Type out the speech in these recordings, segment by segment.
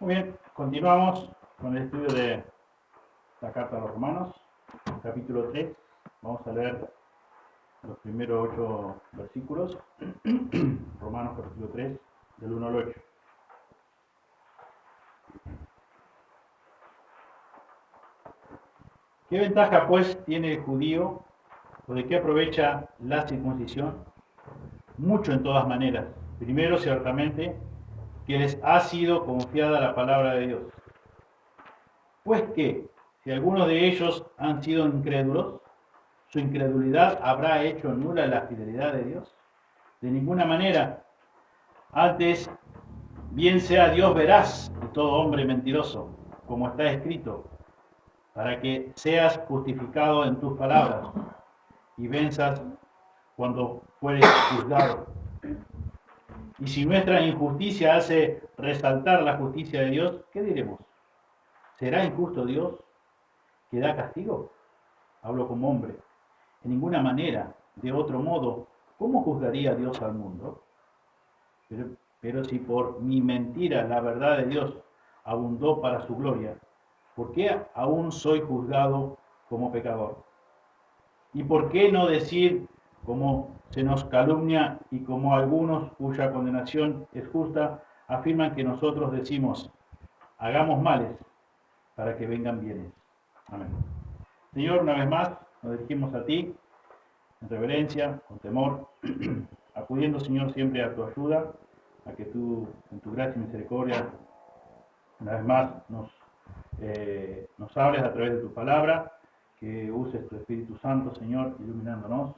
Muy bien, continuamos con el estudio de la carta a los Romanos, capítulo 3. Vamos a leer los primeros 8 versículos. Romanos capítulo 3, del 1 al 8. ¿Qué ventaja pues tiene el judío o de qué aprovecha la circuncisión? Mucho en todas maneras. Primero, ciertamente, que les ha sido confiada la palabra de Dios. Pues que, si algunos de ellos han sido incrédulos, ¿su incredulidad habrá hecho nula la fidelidad de Dios? De ninguna manera. Antes, bien sea Dios veraz y todo hombre mentiroso, como está escrito, para que seas justificado en tus palabras y venzas cuando fueres juzgado. Y si nuestra injusticia hace resaltar la justicia de Dios, ¿qué diremos? ¿Será injusto Dios que da castigo? Hablo como hombre. En ninguna manera. De otro modo, ¿cómo juzgaría Dios al mundo? Pero si por mi mentira la verdad de Dios abundó para su gloria, ¿por qué aún soy juzgado como pecador? ¿Y por qué no decir, como se nos calumnia y como algunos cuya condenación es justa, afirman que nosotros decimos, hagamos males para que vengan bienes? Amén. Señor, una vez más nos dirigimos a ti, en reverencia, con temor, acudiendo, Señor, siempre a tu ayuda, a que tú, en tu gracia y misericordia, una vez más nos hables a través de tu palabra, que uses tu Espíritu Santo, Señor, iluminándonos.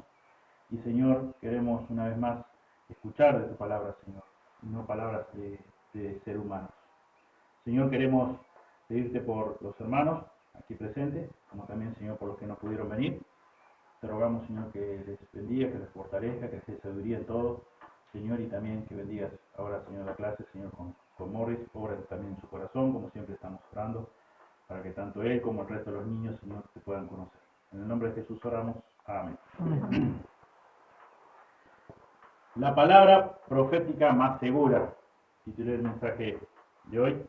Y, Señor, queremos una vez más escuchar de tu palabra, Señor, y no palabras de ser humanos. Señor, queremos pedirte por los hermanos aquí presentes, como también, Señor, por los que no pudieron venir. Te rogamos, Señor, que les bendiga, que les fortalezca, que les dé sabiduría en todo, Señor, y también que bendigas ahora, Señor, la clase, Señor, con Morris, obra también en su corazón, como siempre estamos orando, para que tanto él como el resto de los niños, Señor, te puedan conocer. En el nombre de Jesús oramos. Amén. Amén. La palabra profética más segura, titulé el mensaje de hoy.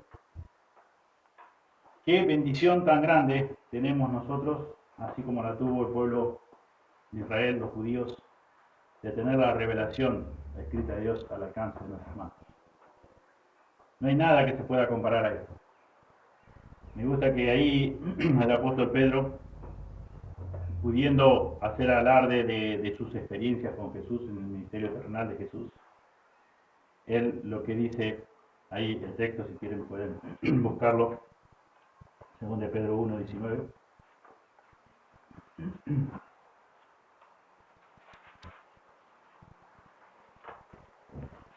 Qué bendición tan grande tenemos nosotros, así como la tuvo el pueblo de Israel, los judíos, de tener la revelación escrita de Dios al alcance de nuestras manos. No hay nada que se pueda comparar a esto. Me gusta que ahí el apóstol Pedro, pudiendo hacer alarde de sus experiencias con Jesús en el ministerio terrenal de Jesús, él lo que dice ahí, el texto, si quieren pueden buscarlo, 2 de Pedro 1, 19.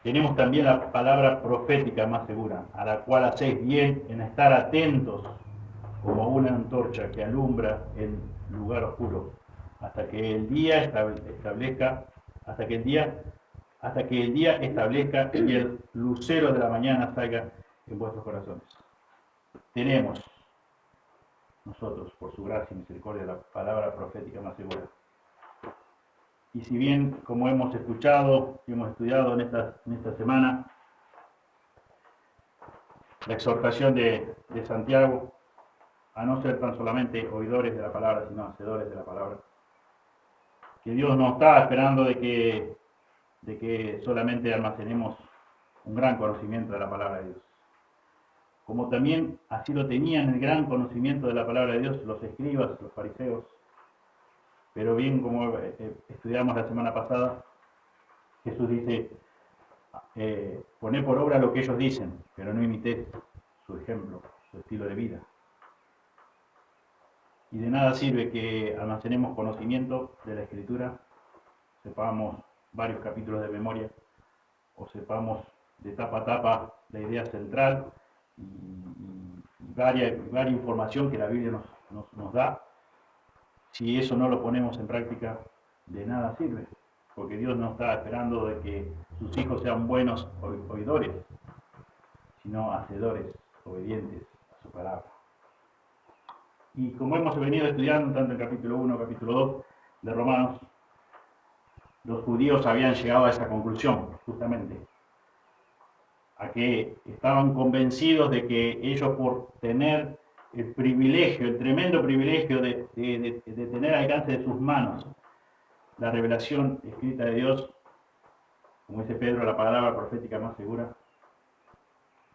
Tenemos también la palabra profética más segura, a la cual hacéis bien en estar atentos como una antorcha que alumbra en lugar oscuro, hasta que el día establezca y el lucero de la mañana salga en vuestros corazones. Tenemos nosotros, por su gracia y misericordia, la palabra profética más segura. Y si bien, como hemos escuchado y hemos estudiado en esta semana, la exhortación de Santiago a no ser tan solamente oidores de la palabra, sino hacedores de la palabra, que Dios no está esperando de que solamente almacenemos un gran conocimiento de la palabra de Dios. Como también así lo tenían el gran conocimiento de la palabra de Dios los escribas, los fariseos. Pero bien, como estudiamos la semana pasada, Jesús dice, poné por obra lo que ellos dicen, pero no imitéis su ejemplo, su estilo de vida. Y de nada sirve que almacenemos conocimiento de la Escritura, sepamos varios capítulos de memoria, o sepamos de tapa a tapa la idea central y varia información que la Biblia nos da. Si eso no lo ponemos en práctica, de nada sirve, porque Dios no está esperando de que sus hijos sean buenos oidores, sino hacedores, obedientes a su palabra. Y como hemos venido estudiando tanto en capítulo 1 capítulo 2 de Romanos, los judíos habían llegado a esa conclusión, justamente. a que estaban convencidos de que ellos, por tener el privilegio, el tremendo privilegio de tener al alcance de sus manos la revelación escrita de Dios, como dice Pedro, la palabra profética más segura,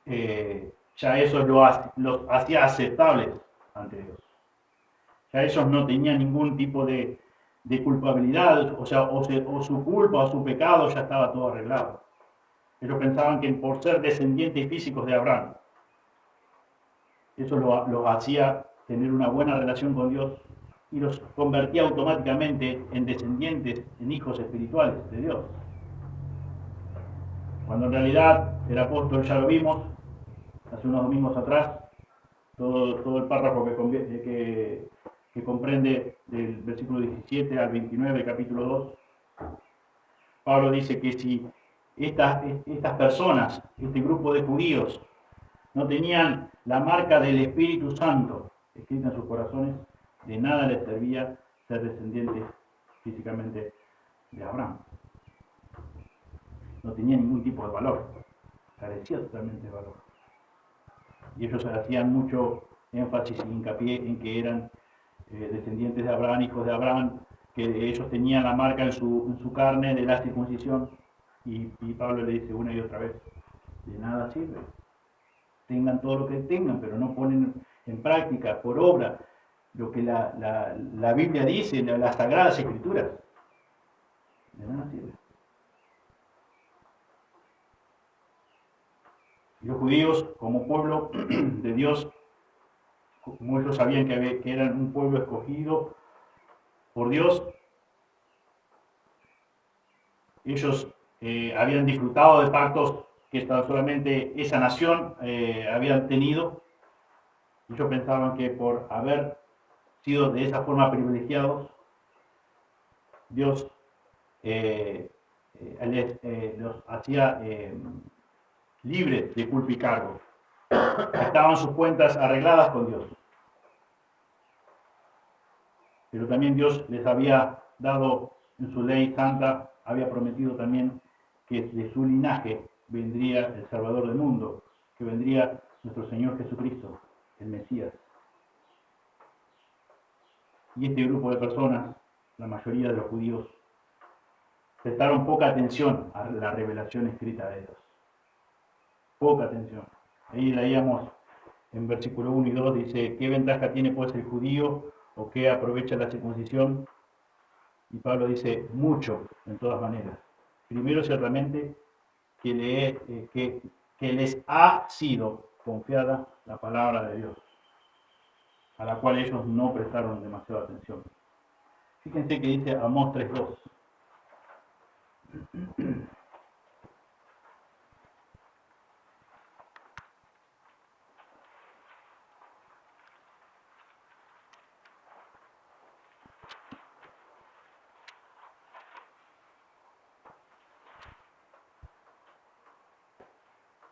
ya eso los hacía aceptables ante Dios. Ya ellos no tenían ningún tipo de culpabilidad, o sea, o su culpa o su pecado ya estaba todo arreglado. Ellos pensaban que por ser descendientes físicos de Abraham, eso los hacía tener una buena relación con Dios y los convertía automáticamente en descendientes, en hijos espirituales de Dios. Cuando en realidad el apóstol, ya lo vimos hace unos domingos atrás, todo el párrafo que comprende del versículo 17 al 29 del capítulo 2, Pablo dice que si estas personas, este grupo de judíos, no tenían la marca del Espíritu Santo escrita en sus corazones, de nada les servía ser descendientes físicamente de Abraham. No tenía ningún tipo de valor, carecía totalmente de valor. Y ellos hacían mucho énfasis y hincapié en que eran descendientes de Abraham, hijos de Abraham, que ellos tenían la marca en su carne de la circuncisión. Y Pablo le dice una y otra vez, de nada sirve. Tengan todo lo que tengan, pero no ponen en práctica, por obra, lo que la Biblia dice, las Sagradas Escrituras. De nada sirve. Y los judíos, como pueblo de Dios, como ellos sabían que eran un pueblo escogido por Dios, ellos habían disfrutado de pactos que solamente esa nación habían tenido. Ellos pensaban que por haber sido de esa forma privilegiados, Dios los hacía libres de culpa y cargo. Estaban sus cuentas arregladas con Dios. Pero también Dios les había dado en su ley santa, había prometido también que de su linaje vendría el Salvador del mundo, que vendría nuestro Señor Jesucristo, el Mesías. Y este grupo de personas, la mayoría de los judíos, prestaron poca atención a la revelación escrita de Dios. Poca atención. Ahí leíamos en versículo 1 y 2, dice, ¿qué ventaja tiene pues el judío o qué aprovecha la circuncisión? Y Pablo dice, mucho, en todas maneras. Primero, ciertamente, que les ha sido confiada la palabra de Dios, a la cual ellos no prestaron demasiada atención. Fíjense que dice Amós 3:2.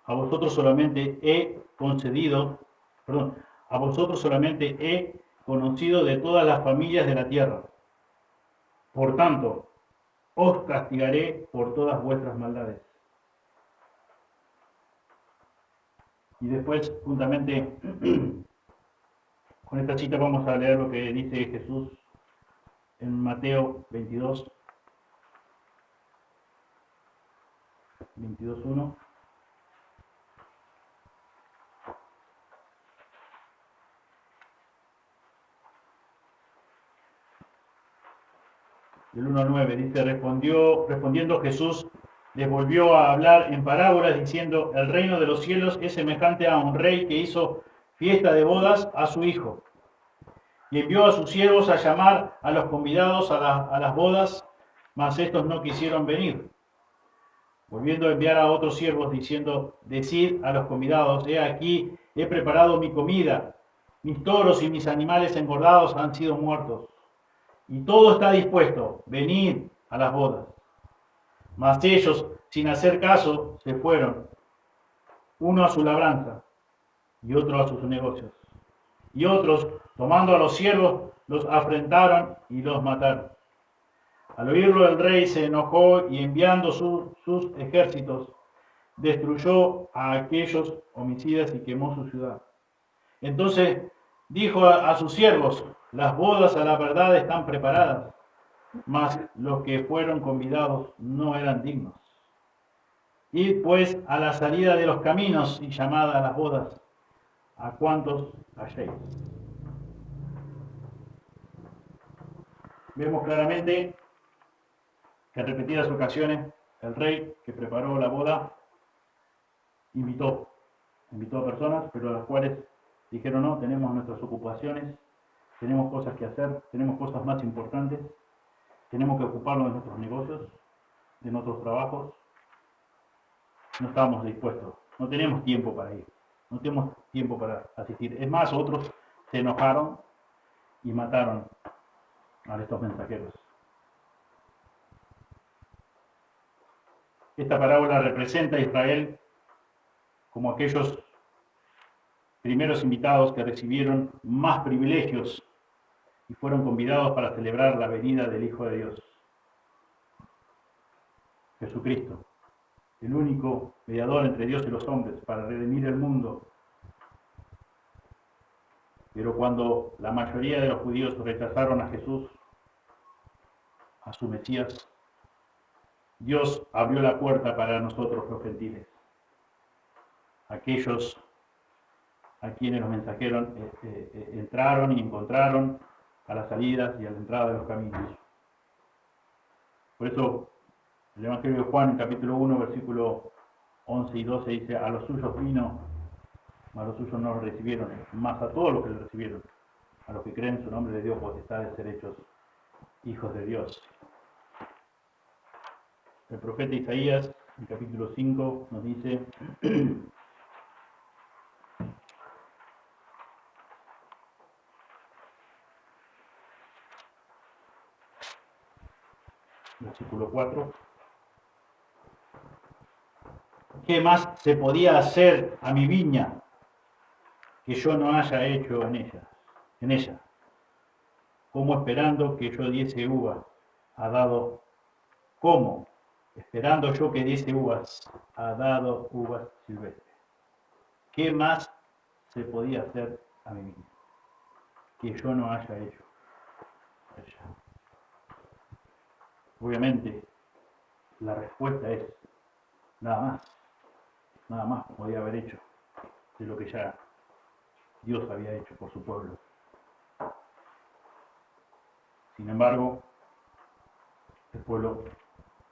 A vosotros solamente he conocido de todas las familias de la tierra. Por tanto, os castigaré por todas vuestras maldades. Y después, juntamente con esta cita, vamos a leer lo que dice Jesús en Mateo 22:1. Del 1 al 9, dice, respondiendo Jesús, les volvió a hablar en parábolas diciendo, el reino de los cielos es semejante a un rey que hizo fiesta de bodas a su hijo. Y envió a sus siervos a llamar a los convidados a las bodas, mas estos no quisieron venir. Volviendo a enviar a otros siervos diciendo, decid a los convidados, he aquí, he preparado mi comida, mis toros y mis animales engordados han sido muertos. Y todo está dispuesto, venid a las bodas. Mas ellos, sin hacer caso, se fueron, uno a su labranza y otro a sus negocios. Y otros, tomando a los siervos, los afrentaron y los mataron. Al oírlo el rey se enojó y enviando sus ejércitos, destruyó a aquellos homicidas y quemó su ciudad. Entonces dijo a sus siervos: las bodas a la verdad están preparadas, mas los que fueron convidados no eran dignos. Id pues a la salida de los caminos y llamad a las bodas, a cuantos halléis. Vemos claramente que en repetidas ocasiones el rey que preparó la boda invitó a personas, pero a las cuales dijeron: no, tenemos nuestras ocupaciones, tenemos cosas que hacer, tenemos cosas más importantes, tenemos que ocuparnos de nuestros negocios, de nuestros trabajos. No estábamos dispuestos, no tenemos tiempo para ir, no tenemos tiempo para asistir. Es más, otros se enojaron y mataron a estos mensajeros. Esta parábola representa a Israel como aquellos primeros invitados que recibieron más privilegios y fueron convidados para celebrar la venida del Hijo de Dios, Jesucristo, el único mediador entre Dios y los hombres para redimir el mundo. Pero cuando la mayoría de los judíos rechazaron a Jesús, a su Mesías, Dios abrió la puerta para nosotros los gentiles, aquellos a quienes los mensajeros entraron y encontraron a las salidas y a la entrada de los caminos. Por eso el Evangelio de Juan, en capítulo 1, versículo 11 y 12, dice: a los suyos vino, mas los suyos no lo recibieron, mas a todos los que le recibieron, a los que creen en su nombre, le dio potestad de ser hechos hijos de Dios. El profeta Isaías, en capítulo 5, nos dice: versículo 4, ¿qué más se podía hacer a mi viña que yo no haya hecho en ella? Como esperando que yo diese uva, ha dado, como esperando yo que diese uvas, ha dado uvas silvestres. ¿Qué más se podía hacer a mi viña que yo no haya hecho en ella? Obviamente, la respuesta es nada más podía haber hecho de lo que ya Dios había hecho por su pueblo. Sin embargo, el pueblo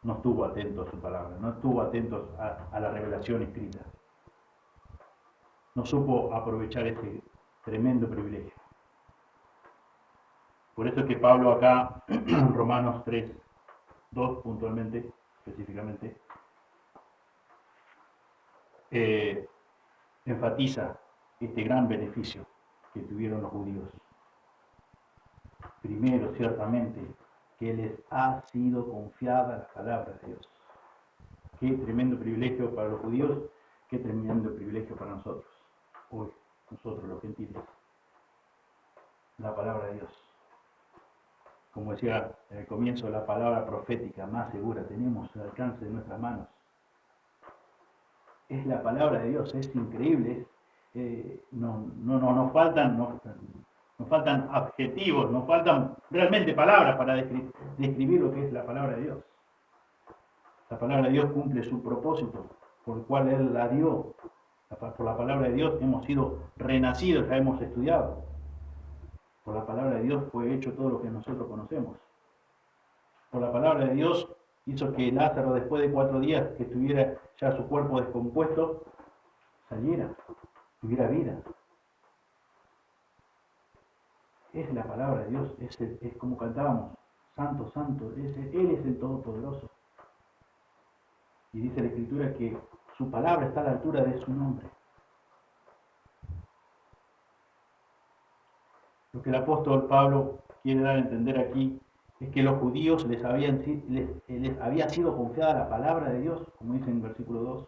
no estuvo atento a su palabra, no estuvo atento a la revelación escrita. No supo aprovechar ese tremendo privilegio. Por eso es que Pablo acá, en Romanos 3, 2 puntualmente, específicamente, enfatiza este gran beneficio que tuvieron los judíos. Primero, ciertamente, que les ha sido confiada la palabra de Dios. Qué tremendo privilegio para los judíos, qué tremendo privilegio para nosotros, hoy, nosotros los gentiles. La palabra de Dios. Como decía en el comienzo, la palabra profética más segura tenemos al alcance de nuestras manos. Es la palabra de Dios, es increíble. Nos faltan adjetivos, nos faltan realmente palabras para describir lo que es la palabra de Dios. La palabra de Dios cumple su propósito por el cual Él la dio. Por la palabra de Dios hemos sido renacidos, ya hemos estudiado. Por la palabra de Dios fue hecho todo lo que nosotros conocemos. Por la palabra de Dios hizo que Lázaro, después de 4 días que estuviera ya su cuerpo descompuesto, saliera, tuviera vida. Es la palabra de Dios, es como cantábamos: Santo, Santo, Él es el Todopoderoso. Y dice la Escritura que su palabra está a la altura de su nombre. Lo que el apóstol Pablo quiere dar a entender aquí es que los judíos les había sido confiada la palabra de Dios, como dice en el versículo 2.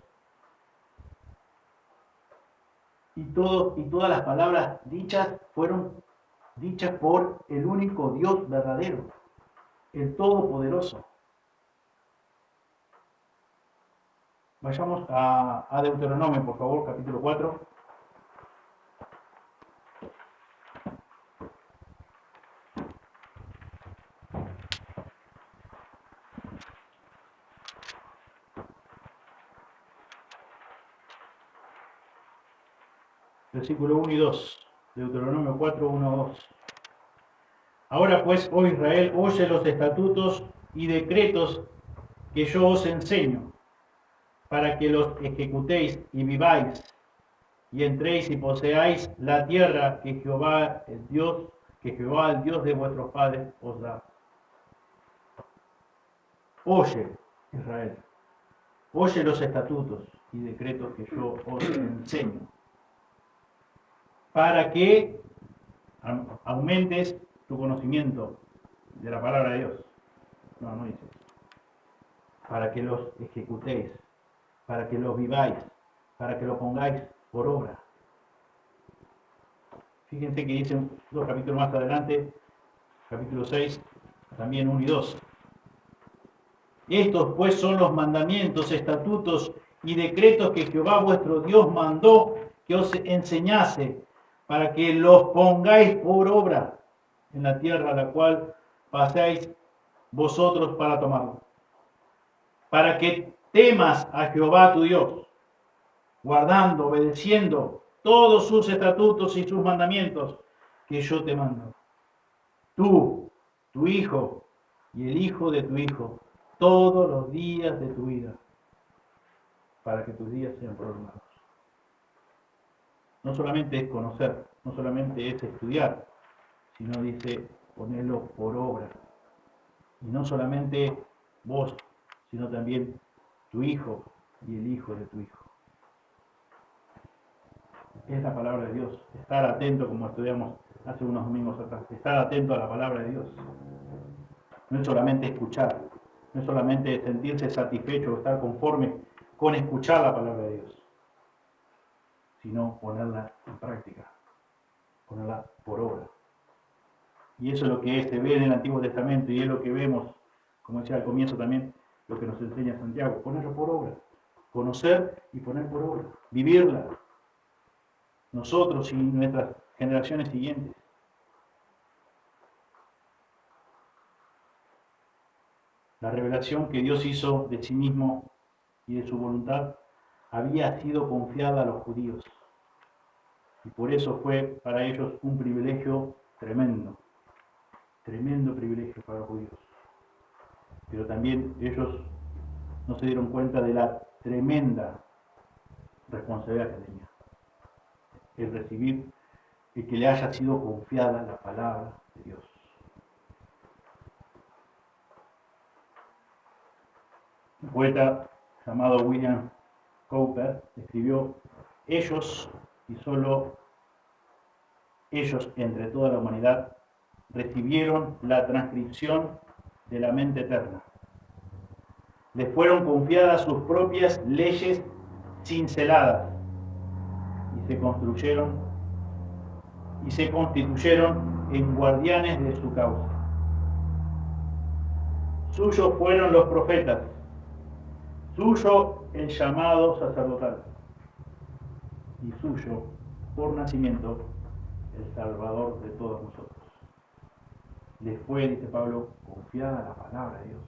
Y todas las palabras dichas fueron dichas por el único Dios verdadero, el Todopoderoso. Vayamos a Deuteronomio, por favor, capítulo 4. Versículo 1 y 2. Deuteronomio 4, 1, 2. Ahora pues, oh Israel, oye los estatutos y decretos que yo os enseño, para que los ejecutéis y viváis, y entréis y poseáis la tierra que Jehová el Dios de vuestros padres os da. Oye, Israel, oye los estatutos y decretos que yo os enseño, para que aumentes tu conocimiento de la palabra de Dios. No dice. Para que los ejecutéis, para que los viváis, para que los pongáis por obra. Fíjense que dicen dos capítulos más adelante, capítulo 6, también 1 y 2. Estos pues son los mandamientos, estatutos y decretos que Jehová vuestro Dios mandó que os enseñase, para que los pongáis por obra en la tierra a la cual pasáis vosotros para tomarla. Para que temas a Jehová tu Dios, guardando, obedeciendo todos sus estatutos y sus mandamientos que yo te mando. Tú, tu hijo y el hijo de tu hijo, todos los días de tu vida, para que tus días sean prolongados. No solamente es conocer, no solamente es estudiar, sino dice ponerlo por obra. Y no solamente vos, sino también tu hijo y el hijo de tu hijo. Es la palabra de Dios. Estar atento, como estudiamos hace unos domingos atrás. Estar atento a la palabra de Dios. No es solamente escuchar, no es solamente sentirse satisfecho o estar conforme con escuchar la palabra de Dios, sino ponerla en práctica, ponerla por obra. Y eso es lo que se ve en el Antiguo Testamento y es lo que vemos, como decía al comienzo también, lo que nos enseña Santiago, ponerlo por obra, conocer y poner por obra, vivirla, nosotros y nuestras generaciones siguientes. La revelación que Dios hizo de sí mismo y de su voluntad había sido confiada a los judíos. Y por eso fue para ellos un privilegio tremendo. Tremendo privilegio para los judíos. Pero también ellos no se dieron cuenta de la tremenda responsabilidad que tenía. El recibir, el que le haya sido confiada la palabra de Dios. Un poeta llamado William Cowper escribió: ellos, y solo ellos entre toda la humanidad, recibieron la transcripción de la mente eterna. Les fueron confiadas sus propias leyes cinceladas y se constituyeron en guardianes de su causa. Suyos fueron los profetas, suyo el llamado sacerdotal y suyo, por nacimiento, el Salvador de todos nosotros. Les fue, dice Pablo, confiada la palabra de Dios.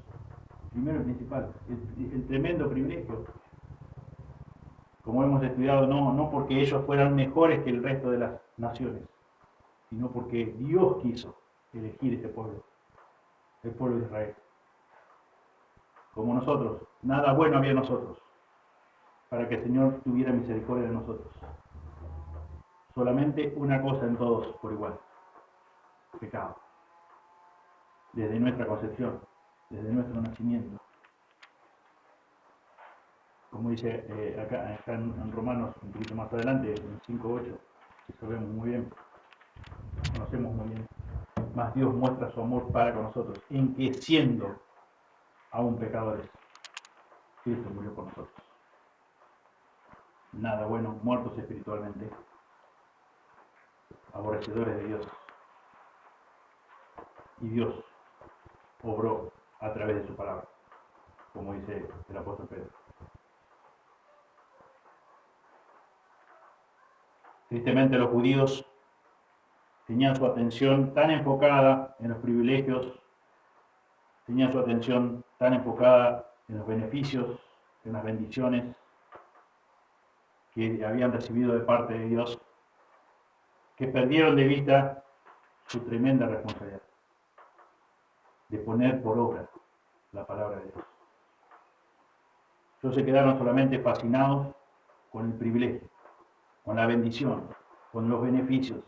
Primero y principal, el tremendo privilegio. Como hemos estudiado, no porque ellos fueran mejores que el resto de las naciones, sino porque Dios quiso elegir ese pueblo, el pueblo de Israel. Como nosotros, nada bueno había en nosotros, para que el Señor tuviera misericordia de nosotros. Solamente una cosa en todos por igual: pecado. Desde nuestra concepción, desde nuestro nacimiento. Como dice acá en Romanos, un poquito más adelante, en 5:8, que sabemos muy bien, conocemos muy bien. Mas Dios muestra su amor para con nosotros, en que siendo aún pecadores, Cristo murió por nosotros. Nada bueno, muertos espiritualmente, aborrecedores de Dios. Y Dios obró a través de su palabra, como dice el apóstol Pedro. Tristemente los judíos tenían su atención tan enfocada en los privilegios, tenían su atención tan enfocada en los beneficios, en las bendiciones que habían recibido de parte de Dios, que perdieron de vista su tremenda responsabilidad de poner por obra la palabra de Dios. Ellos se quedaron solamente fascinados con el privilegio, con la bendición, con los beneficios,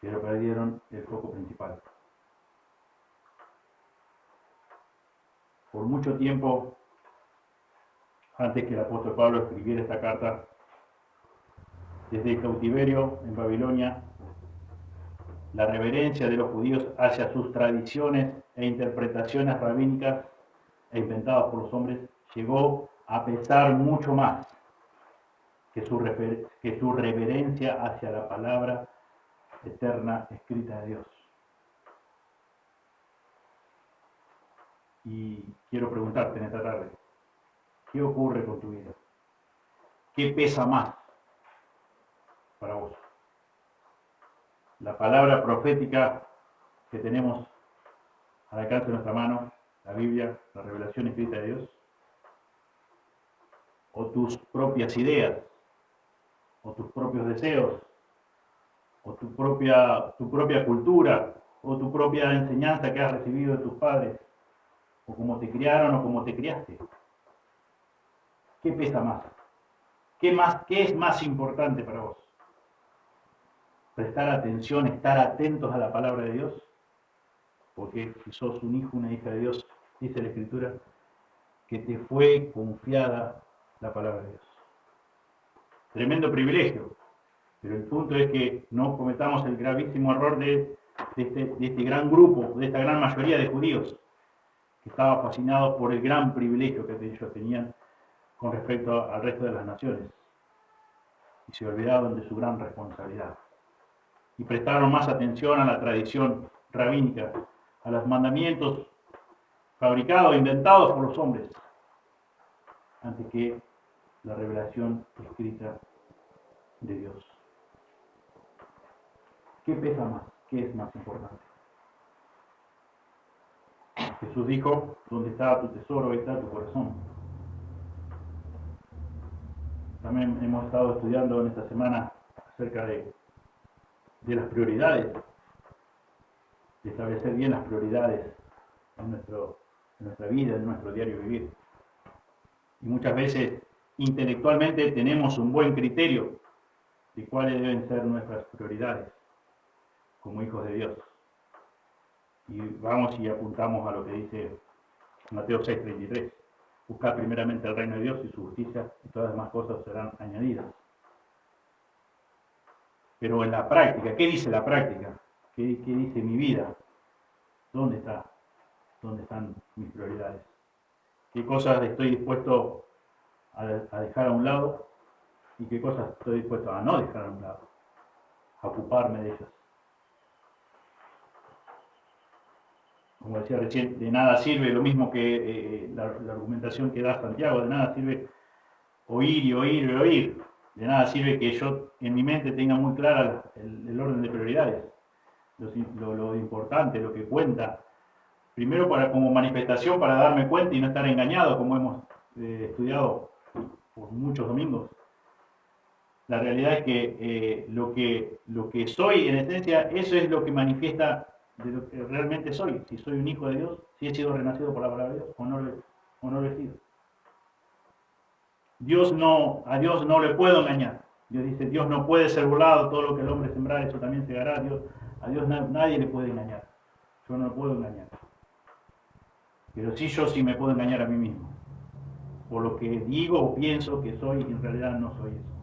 pero perdieron el foco principal. Por mucho tiempo, antes que el apóstol Pablo escribiera esta carta, desde el cautiverio en Babilonia, la reverencia de los judíos hacia sus tradiciones e interpretaciones rabínicas e inventadas por los hombres llegó a pesar mucho más que su reverencia hacia la palabra eterna escrita de Dios. Y quiero preguntarte en esta tarde, ¿qué ocurre con tu vida? ¿Qué pesa más para vos? ¿La palabra profética que tenemos al alcance de nuestra mano, la Biblia, la revelación escrita de Dios? ¿O tus propias ideas? ¿O tus propios deseos? ¿O tu propia cultura? ¿O tu propia enseñanza que has recibido de tus padres? ¿O cómo te criaron o cómo te criaste? ¿Qué pesa más? ¿Qué es más importante para vos? Prestar atención, estar atentos a la palabra de Dios, porque si sos un hijo, una hija de Dios, dice la Escritura, que te fue confiada la palabra de Dios. Tremendo privilegio, pero el punto es que no cometamos el gravísimo error de este gran grupo, de esta gran mayoría de judíos, que estaba fascinado por el gran privilegio que ellos tenían con respecto al resto de las naciones, y se olvidaron de su gran responsabilidad. Y prestaron más atención a la tradición rabínica, a los mandamientos fabricados, inventados por los hombres, antes que la revelación escrita de Dios. ¿Qué pesa más? ¿Qué es más importante? Jesús dijo, donde está tu tesoro, ahí está tu corazón. También hemos estado estudiando en esta semana acerca de las prioridades, de establecer bien las prioridades en nuestra vida, en nuestro diario vivir. Y muchas veces intelectualmente tenemos un buen criterio de cuáles deben ser nuestras prioridades como hijos de Dios. Y vamos y apuntamos a lo que dice Mateo 6:33. Buscar primeramente el reino de Dios y su justicia, y todas las demás cosas serán añadidas. Pero en la práctica, ¿qué dice la práctica? ¿Qué dice mi vida? ¿Dónde está? ¿Dónde están mis prioridades? ¿Qué cosas estoy dispuesto a dejar a un lado? ¿Y qué cosas estoy dispuesto a no dejar a un lado? A ocuparme de ellas. Como decía recién, de nada sirve lo mismo que la argumentación que da Santiago, de nada sirve oír y oír y oír. De nada sirve que yo en mi mente tenga muy clara el orden de prioridades, lo importante, lo que cuenta. Primero como manifestación para darme cuenta y no estar engañado, como hemos estudiado por muchos domingos. La realidad es que lo que soy en esencia, eso es lo que manifiesta de lo que realmente soy. Si soy un hijo de Dios, si he sido renacido por la palabra de Dios o no lo he sido. A Dios no le puedo engañar. Dios dice, Dios no puede ser burlado, todo lo que el hombre sembrar, eso también segará. A Dios nadie le puede engañar. Yo no lo puedo engañar. Pero sí me puedo engañar a mí mismo. Por lo que digo o pienso que soy, y en realidad no soy eso.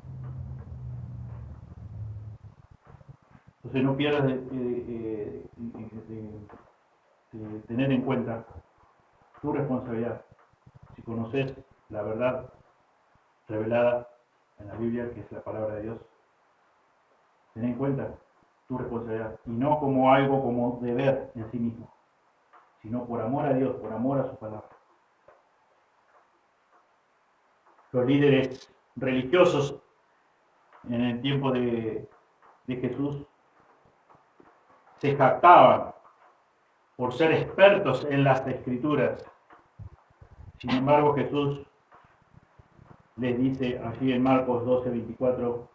Entonces no pierdas de tener en cuenta tu responsabilidad. Si conoces la verdad revelada en la Biblia, que es la palabra de Dios, ten en cuenta tu responsabilidad. Y no como algo como deber en sí mismo, sino por amor a Dios, por amor a su palabra. Los líderes religiosos en el tiempo de Jesús se jactaban por ser expertos en las Escrituras. Sin embargo, Jesús les dice allí en Marcos 12:24,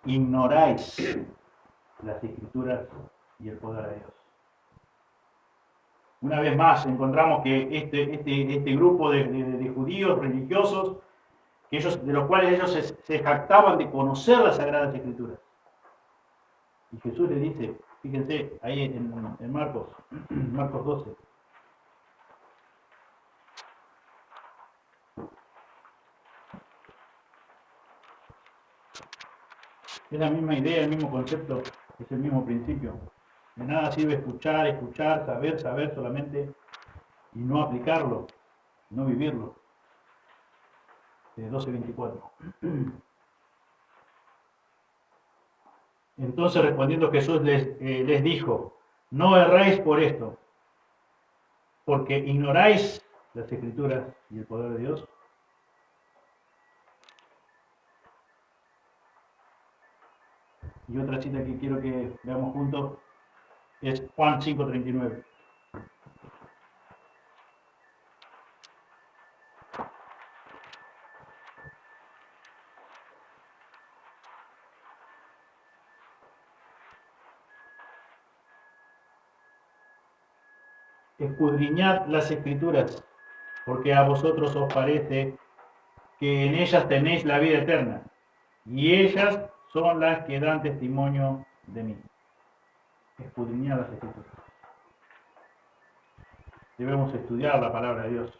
ignoráis las Escrituras y el poder de Dios. Una vez más encontramos que este grupo de judíos religiosos, de los cuales ellos se jactaban de conocer las Sagradas Escrituras. Y Jesús les dice, fíjense ahí en Marcos 12. Es la misma idea, el mismo concepto, es el mismo principio. De nada sirve escuchar, saber solamente y no aplicarlo, no vivirlo. 12:24. Entonces respondiendo Jesús les dijo, no erréis por esto, porque ignoráis las Escrituras y el poder de Dios. Y otra cita que quiero que veamos juntos es Juan 5:39. Escudriñad las Escrituras, porque a vosotros os parece que en ellas tenéis la vida eterna, y ellas son las que dan testimonio de mí. Escudriñad las Escrituras. Debemos estudiar la palabra de Dios,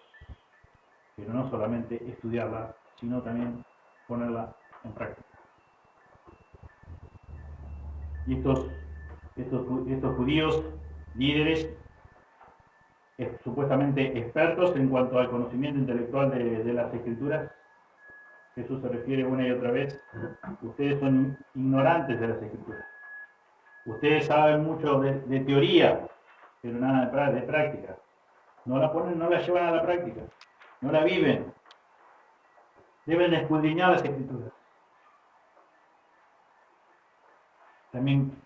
pero no solamente estudiarla, sino también ponerla en práctica. Y estos judíos, líderes, supuestamente expertos en cuanto al conocimiento intelectual de las Escrituras, Jesús se refiere una y otra vez, ustedes son ignorantes de las Escrituras. Ustedes saben mucho de teoría, pero nada de práctica. No la llevan a la práctica, no la viven. Deben escudriñar las Escrituras. También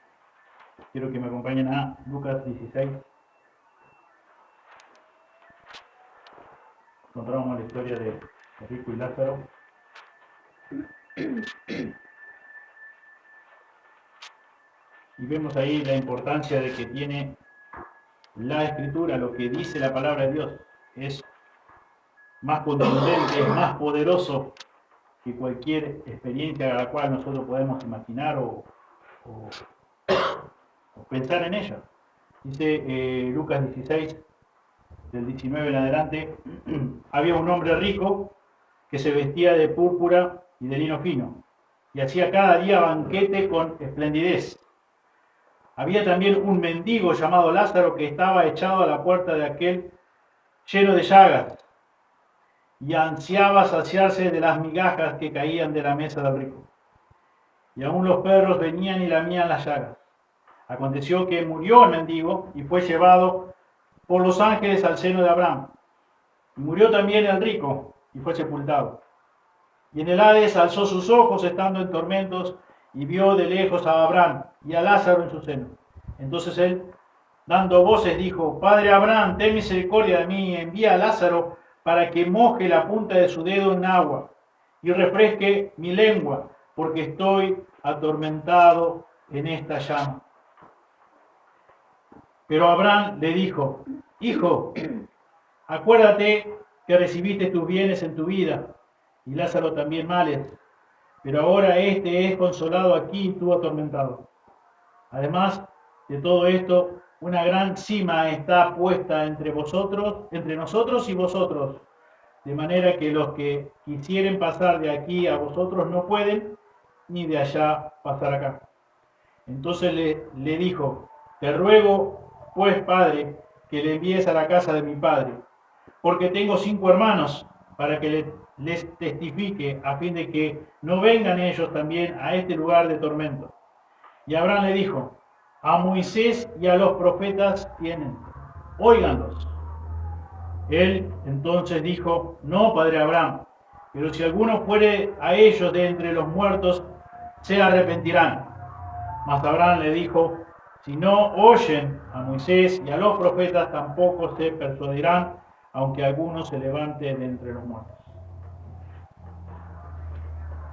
quiero que me acompañen a Lucas 16. Encontramos la historia de Rico y Lázaro. Y vemos ahí la importancia de que tiene la Escritura, lo que dice la palabra de Dios. Es más contundente, es más poderoso que cualquier experiencia a la cual nosotros podemos imaginar o pensar en ella. Dice Lucas 16, del 19 en adelante, había un hombre rico que se vestía de púrpura y de lino fino, y hacía cada día banquete con esplendidez. Había también un mendigo llamado Lázaro que estaba echado a la puerta de aquel lleno de llagas, y ansiaba saciarse de las migajas que caían de la mesa del rico. Y aún los perros venían y lamían las llagas. Aconteció que murió el mendigo y fue llevado por los ángeles al seno de Abraham. Y murió también el rico y fue sepultado. Y en el Hades alzó sus ojos estando en tormentos y vio de lejos a Abraham y a Lázaro en su seno. Entonces él, dando voces, dijo, Padre Abraham, ten misericordia de mí y envía a Lázaro para que moje la punta de su dedo en agua y refresque mi lengua, porque estoy atormentado en esta llama. Pero Abraham le dijo, Hijo, acuérdate que recibiste tus bienes en tu vida, y Lázaro también males, pero ahora este es consolado aquí y tú atormentado. Además de todo esto, una gran cima está puesta entre nosotros y vosotros, de manera que los que quisieren pasar de aquí a vosotros no pueden, ni de allá pasar acá. Entonces le dijo, te ruego, pues, Padre, que le envíes a la casa de mi padre, porque tengo 5 hermanos, para que les testifique, a fin de que no vengan ellos también a este lugar de tormento. Y Abraham le dijo, a Moisés y a los profetas tienen, óiganlos. Él entonces dijo, no, padre Abraham, pero si alguno fuere a ellos de entre los muertos, se arrepentirán. Mas Abraham le dijo, si no oyen a Moisés y a los profetas, tampoco se persuadirán, aunque alguno se levante de entre los muertos.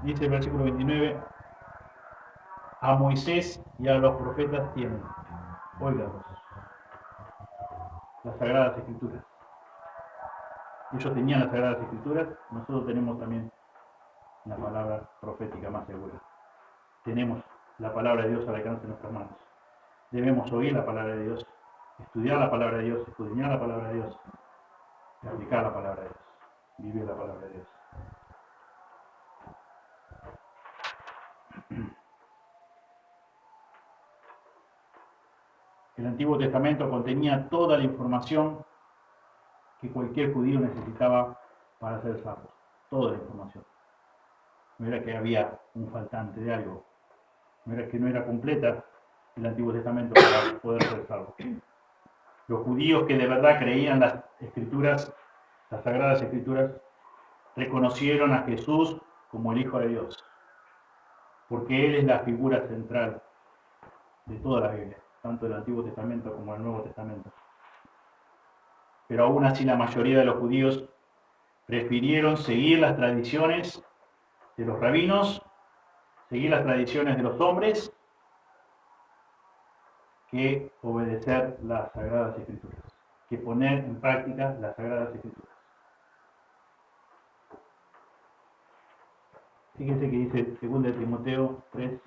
Dice el versículo 29, a Moisés y a los profetas tienen, óigalos, las Sagradas Escrituras. Ellos tenían las Sagradas Escrituras, nosotros tenemos también la palabra profética más segura. Tenemos la palabra de Dios al alcance de nuestras manos. Debemos oír la palabra de Dios, estudiar la palabra de Dios, escudriñar la palabra de Dios, y aplicar la palabra de Dios, vivir la palabra de Dios. El Antiguo Testamento contenía toda la información que cualquier judío necesitaba para ser salvo. Toda la información. No era que había un faltante de algo. No era que no era completa el Antiguo Testamento para poder ser salvo. Los judíos que de verdad creían las Escrituras, las Sagradas Escrituras, reconocieron a Jesús como el Hijo de Dios. Porque Él es la figura central de toda la Biblia, tanto el Antiguo Testamento como el Nuevo Testamento. Pero aún así la mayoría de los judíos prefirieron seguir las tradiciones de los rabinos, seguir las tradiciones de los hombres, que obedecer las Sagradas Escrituras, que poner en práctica las Sagradas Escrituras. Fíjense que dice 2 Timoteo 3,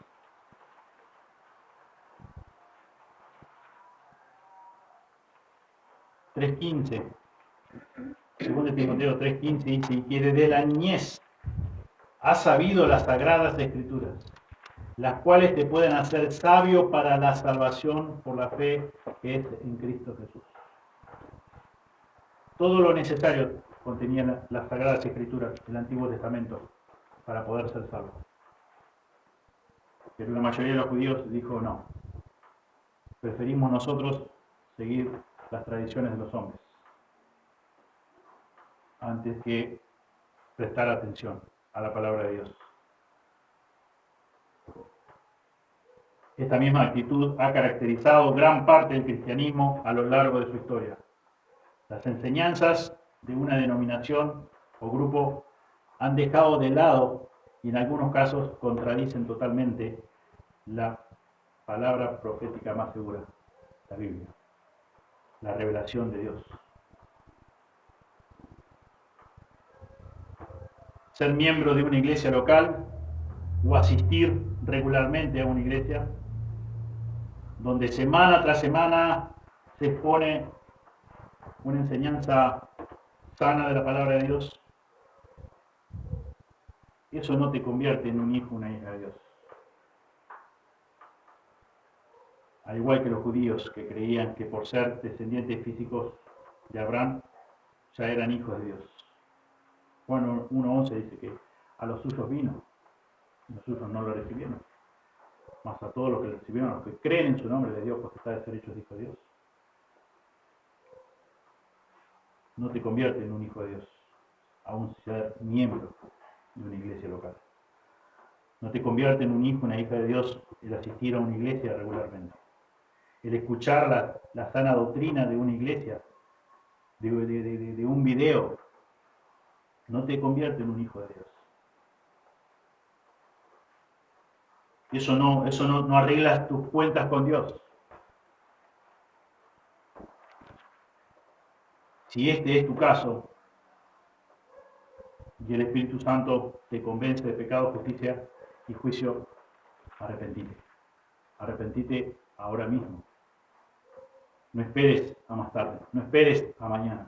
3:15. 2 Timoteo 3:15 dice, y que desde la niñez has sabido las Sagradas Escrituras, las cuales te pueden hacer sabio para la salvación por la fe que es en Cristo Jesús. Todo lo necesario contenían las Sagradas Escrituras del Antiguo Testamento para poder ser salvo. Pero la mayoría de los judíos dijo no. Preferimos nosotros seguir las tradiciones de los hombres antes que prestar atención a la palabra de Dios. Esta misma actitud ha caracterizado gran parte del cristianismo a lo largo de su historia. Las enseñanzas de una denominación o grupo han dejado de lado y en algunos casos contradicen totalmente la palabra profética más segura, la Biblia, la revelación de Dios. Ser miembro de una iglesia local o asistir regularmente a una iglesia donde semana tras semana se expone una enseñanza sana de la palabra de Dios, eso no te convierte en un hijo o una hija de Dios. Al igual que los judíos que creían que por ser descendientes físicos de Abraham ya eran hijos de Dios. Juan 1:11 dice que a los suyos vino, los suyos no lo recibieron. Mas a todos los que lo recibieron, a los que creen en su nombre de Dios, porque está de ser hechos hijos de Dios. No te convierte en un hijo de Dios, aún ser miembro de una iglesia local. No te convierte en un hijo, una hija de Dios, el asistir a una iglesia regularmente. El escuchar la sana doctrina de una iglesia, de un video, no te convierte en un hijo de Dios. Eso no arreglas tus cuentas con Dios. Si este es tu caso, y el Espíritu Santo te convence de pecado, justicia y juicio, arrepentite. Arrepentite ahora mismo. No esperes a más tarde, no esperes a mañana.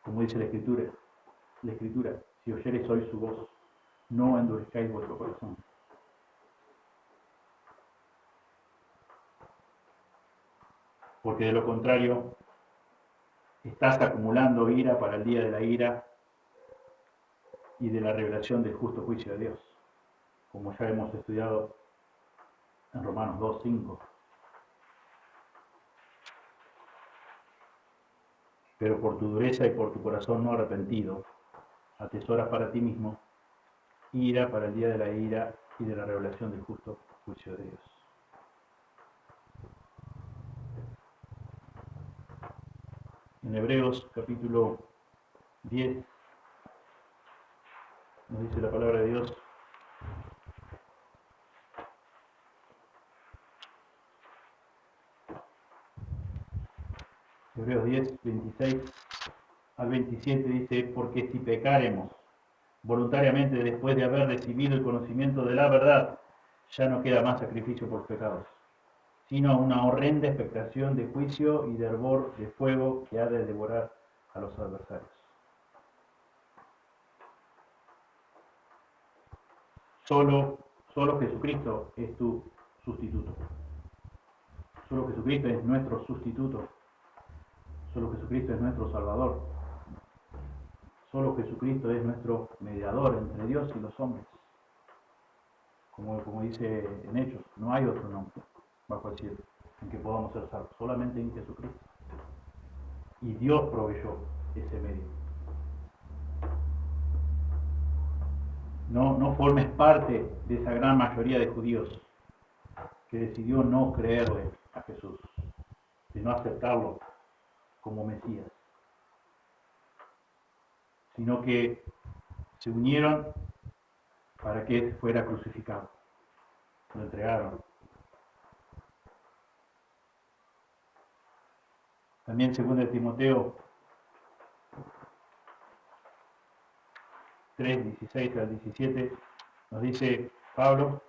Como dice la Escritura, si oyeres hoy su voz, no endurezcáis vuestro corazón. Porque de lo contrario, estás acumulando ira para el día de la ira y de la revelación del justo juicio de Dios, como ya hemos estudiado en Romanos 2:5. Pero por tu dureza y por tu corazón no arrepentido, atesoras para ti mismo ira para el día de la ira y de la revelación del justo juicio de Dios. En Hebreos capítulo 10 nos dice la palabra de Dios: Hebreos 10, 26 al 27 dice: porque si pecaremos voluntariamente después de haber recibido el conocimiento de la verdad, ya no queda más sacrificio por pecados, sino una horrenda expectación de juicio y de hervor de fuego que ha de devorar a los adversarios. Solo Jesucristo es tu sustituto. Solo Jesucristo es nuestro sustituto. Solo Jesucristo es nuestro Salvador. Solo Jesucristo es nuestro mediador entre Dios y los hombres. Como dice en Hechos, no hay otro nombre bajo el cielo en que podamos ser salvos, solamente en Jesucristo. Y Dios proveyó ese medio. No formes parte de esa gran mayoría de judíos que decidió no creerle a Jesús, de no aceptarlo como Mesías, sino que se unieron para que fuera crucificado. Lo entregaron. También, según de Timoteo 3, 16 al 17, nos dice Pablo: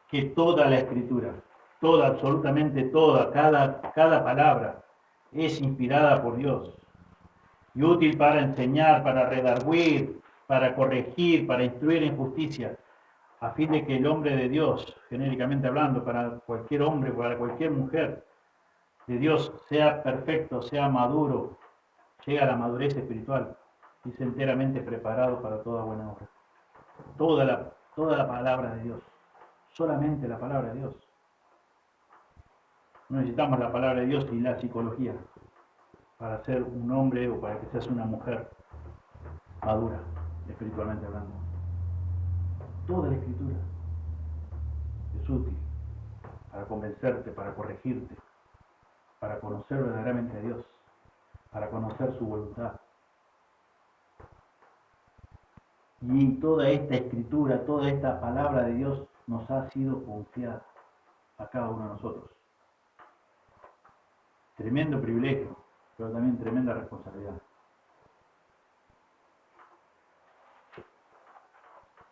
que toda la Escritura, toda, absolutamente toda, cada palabra es inspirada por Dios y útil para enseñar, para redarguir, para corregir, para instruir en justicia, a fin de que el hombre de Dios, genéricamente hablando, para cualquier hombre, para cualquier mujer de Dios, sea perfecto, sea maduro, llegue a la madurez espiritual y sea enteramente preparado para toda buena obra. Toda la palabra de Dios, solamente la palabra de Dios. No necesitamos la palabra de Dios y la psicología para ser un hombre o para que seas una mujer madura, espiritualmente hablando. Toda la Escritura es útil para convencerte, para corregirte, para conocer verdaderamente a Dios, para conocer su voluntad. Y toda esta Escritura, toda esta palabra de Dios nos ha sido confiada a cada uno de nosotros. Tremendo privilegio, pero también tremenda responsabilidad.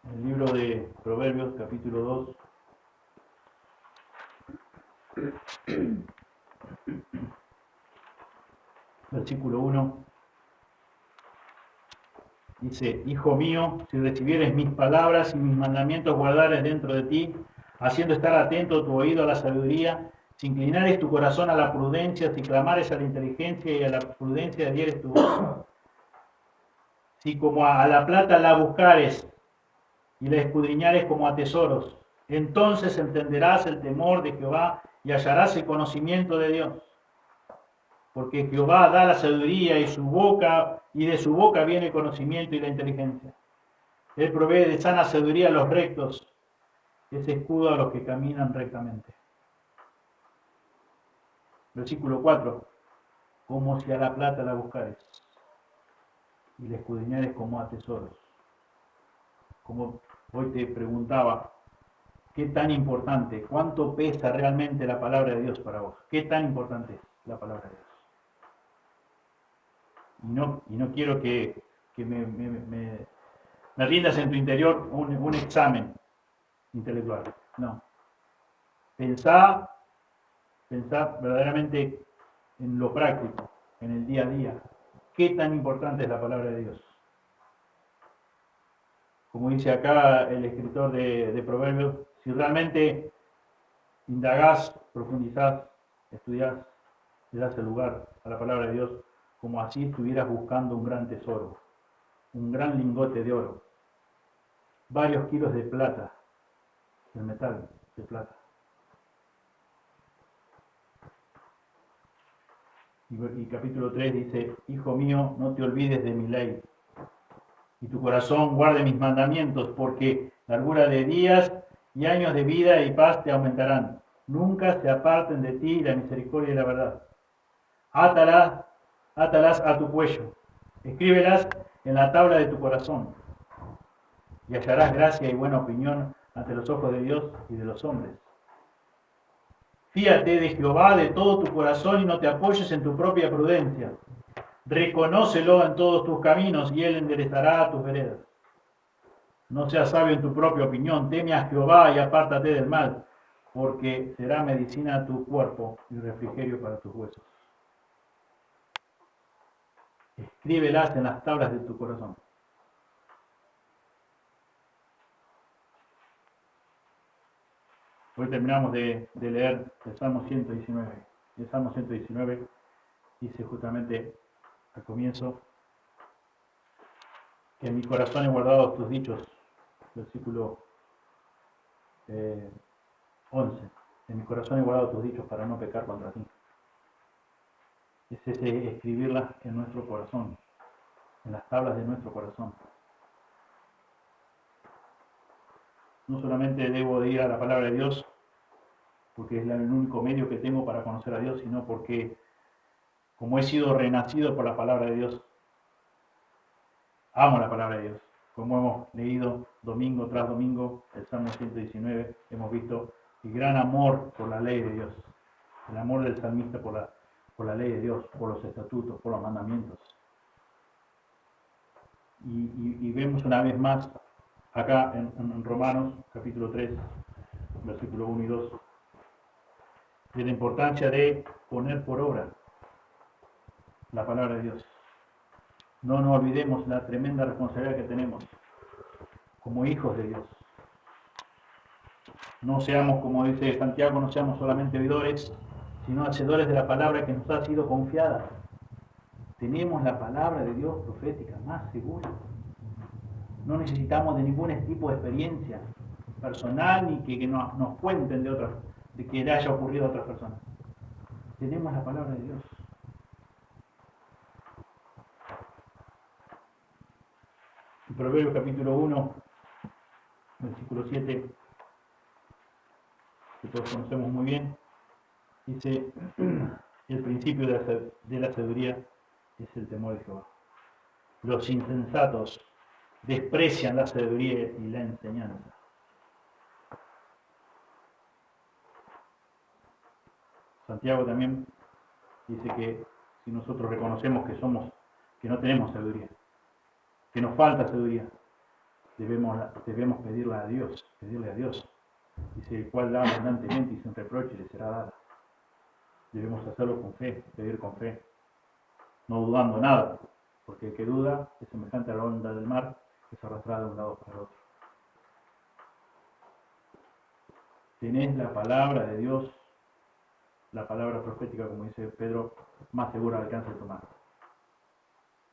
En el libro de Proverbios, capítulo 2, versículo 1, dice: Hijo mío, si recibieres mis palabras y mis mandamientos guardares dentro de ti, haciendo estar atento tu oído a la sabiduría, si inclinares tu corazón a la prudencia, si clamares a la inteligencia y a la prudencia dieres tu voz, si como a la plata la buscares y la escudriñares como a tesoros, entonces entenderás el temor de Jehová y hallarás el conocimiento de Dios. Porque Jehová da la sabiduría y de su boca viene el conocimiento y la inteligencia. Él provee de sana sabiduría a los rectos, es escudo a los que caminan rectamente. Versículo 4. Como si a la plata la buscares y la escudriñares como a tesoros. Como hoy te preguntaba, ¿qué tan importante, cuánto pesa realmente la palabra de Dios para vos? ¿Qué tan importante es la palabra de Dios? Y no quiero que me rindas en tu interior un examen intelectual. No. Pensá verdaderamente en lo práctico, en el día a día. ¿Qué tan importante es la palabra de Dios? Como dice acá el escritor de Proverbios, si realmente indagás, profundizás, estudiás, le das el lugar a la palabra de Dios, como así estuvieras buscando un gran tesoro, un gran lingote de oro, varios kilos de plata, de metal, de plata. Y capítulo 3 dice: Hijo mío, no te olvides de mi ley, y tu corazón guarde mis mandamientos, porque largura de días y años de vida y paz te aumentarán. Nunca se aparten de ti la misericordia y la verdad. Átalas a tu cuello, escríbelas en la tabla de tu corazón, y hallarás gracia y buena opinión ante los ojos de Dios y de los hombres. Fíate de Jehová de todo tu corazón y no te apoyes en tu propia prudencia. Reconócelo en todos tus caminos y Él enderezará tus veredas. No seas sabio en tu propia opinión, teme a Jehová y apártate del mal, porque será medicina a tu cuerpo y refrigerio para tus huesos. Escríbelas en las tablas de tu corazón. Hoy terminamos de leer el Salmo 119. El Salmo 119 dice justamente al comienzo que en mi corazón he guardado tus dichos. Versículo 11. En mi corazón he guardado tus dichos para no pecar contra ti. Es ese escribirlas en nuestro corazón, en las tablas de nuestro corazón. No solamente debo de ir a la palabra de Dios, porque es el único medio que tengo para conocer a Dios, sino porque como he sido renacido por la palabra de Dios, amo la palabra de Dios. Como hemos leído domingo tras domingo el Salmo 119, hemos visto el gran amor por la ley de Dios, el amor del salmista por la ley de Dios, por los estatutos, por los mandamientos. Y vemos una vez más acá en Romanos capítulo 3, versículo 1 y 2, de la importancia de poner por obra la palabra de Dios. No nos olvidemos la tremenda responsabilidad que tenemos como hijos de Dios. No seamos, como dice Santiago, no seamos solamente oidores, sino hacedores de la palabra que nos ha sido confiada. Tenemos la palabra de Dios profética más segura. No necesitamos de ningún tipo de experiencia personal ni que nos cuenten de que le haya ocurrido a otras personas. Tenemos la palabra de Dios. En Proverbios capítulo 1, versículo 7, que todos conocemos muy bien, dice, el principio de la sabiduría es el temor de Jehová. Los insensatos desprecian la sabiduría y la enseñanza. Santiago también dice que si nosotros reconocemos que no tenemos sabiduría, que nos falta sabiduría, debemos pedirle a Dios. Dice, el cual da abundantemente y sin reproche le será dada. Debemos hacerlo con fe, pedir con fe, no dudando nada, porque el que duda es semejante a la onda del mar que se arrastra de un lado para el otro. Tenés la palabra de Dios, la palabra profética, como dice Pedro, más segura al alcance de tu mano.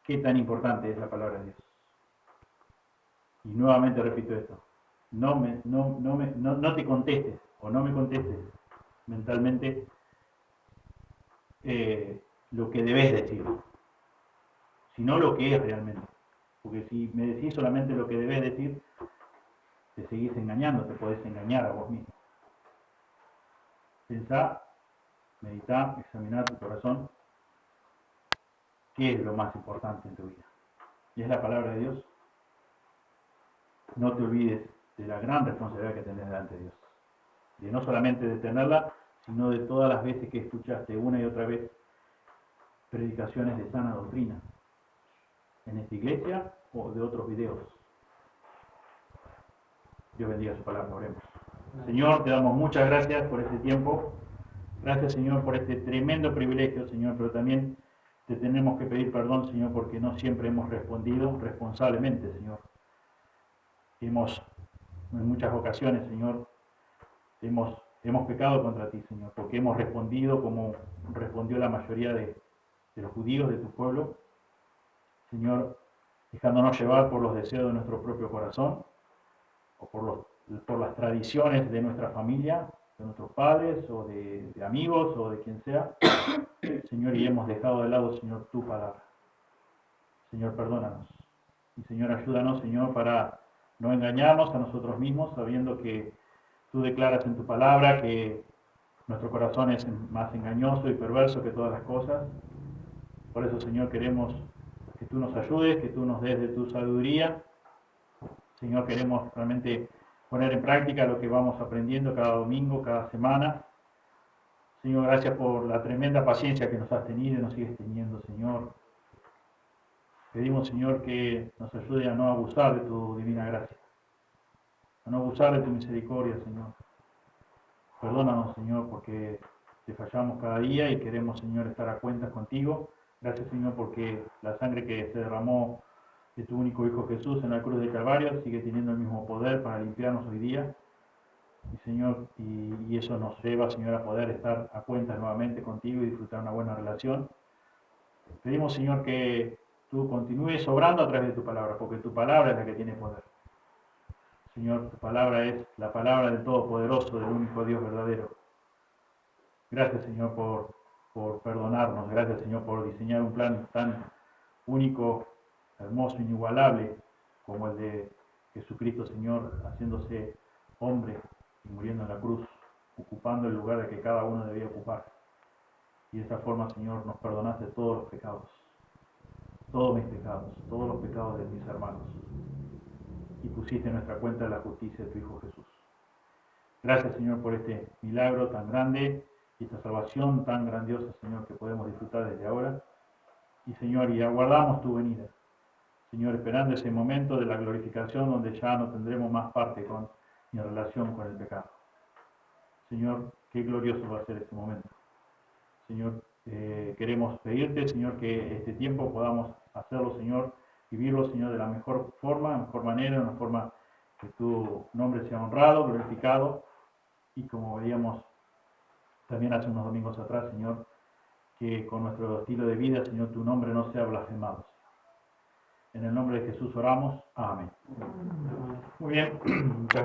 ¿Qué tan importante es la palabra de Dios? Y nuevamente repito esto, no te contestes o no me contestes mentalmente lo que debes decir, sino lo que es realmente. Porque si me decís solamente lo que debes decir, te seguís engañando, te podés engañar a vos mismo. Pensá, meditá, examiná tu corazón, qué es lo más importante en tu vida. Y es la palabra de Dios. No te olvides de la gran responsabilidad que tenés delante de Dios. De no solamente de tenerla, sino de todas las veces que escuchaste una y otra vez predicaciones de sana doctrina en esta iglesia o de otros videos. Dios bendiga su palabra, oremos. Señor, te damos muchas gracias por este tiempo. Gracias, Señor, por este tremendo privilegio, Señor, pero también te tenemos que pedir perdón, Señor, porque no siempre hemos respondido responsablemente, Señor. En muchas ocasiones, Señor, hemos pecado contra ti, Señor, porque hemos respondido como respondió la mayoría de los judíos de tu pueblo, Señor, dejándonos llevar por los deseos de nuestro propio corazón o por las tradiciones de nuestra familia, de nuestros padres o de amigos o de quien sea, Señor, y hemos dejado de lado, Señor, tu palabra. Señor, perdónanos. Y Señor, ayúdanos, Señor, para no engañarnos a nosotros mismos, sabiendo que tú declaras en tu palabra que nuestro corazón es más engañoso y perverso que todas las cosas. Por eso, Señor, queremos que tú nos ayudes, que tú nos des de tu sabiduría. Señor, queremos realmente poner en práctica lo que vamos aprendiendo cada domingo, cada semana. Señor, gracias por la tremenda paciencia que nos has tenido y nos sigues teniendo, Señor. Pedimos, Señor, que nos ayude a no abusar de tu divina gracia, a no abusar de tu misericordia, Señor. Perdónanos, Señor, porque te fallamos cada día y queremos, Señor, estar a cuentas contigo. Gracias, Señor, porque la sangre que se derramó de tu único Hijo Jesús en la cruz del Calvario sigue teniendo el mismo poder para limpiarnos hoy día. Y, Señor, y eso nos lleva, Señor, a poder estar a cuentas nuevamente contigo y disfrutar una buena relación. Pedimos, Señor, que tú continúes obrando a través de tu palabra, porque tu palabra es la que tiene poder. Señor, tu palabra es la palabra del Todopoderoso, del único Dios verdadero. Gracias, Señor, por perdonarnos. Gracias, Señor, por diseñar un plan tan único, hermoso, inigualable, como el de Jesucristo, Señor, haciéndose hombre y muriendo en la cruz, ocupando el lugar de que cada uno debía ocupar. Y de esta forma, Señor, nos perdonaste todos los pecados, todos mis pecados, todos los pecados de mis hermanos, y pusiste en nuestra cuenta la justicia de tu Hijo Jesús. Gracias, Señor, por este milagro tan grande y esta salvación tan grandiosa, Señor, que podemos disfrutar desde ahora. Y, Señor, y aguardamos tu venida, Señor, esperando ese momento de la glorificación donde ya no tendremos más parte ni relación con el pecado. Señor, qué glorioso va a ser este momento. Señor, queremos pedirte, Señor, que este tiempo podamos hacerlo, Señor, vivirlo, Señor, de la mejor forma, de la mejor manera, de una forma que tu nombre sea honrado, glorificado, y como veíamos también hace unos domingos atrás, Señor, que con nuestro estilo de vida, Señor, tu nombre no sea blasfemado. En el nombre de Jesús oramos. Amén. Muy bien. Muchas gracias.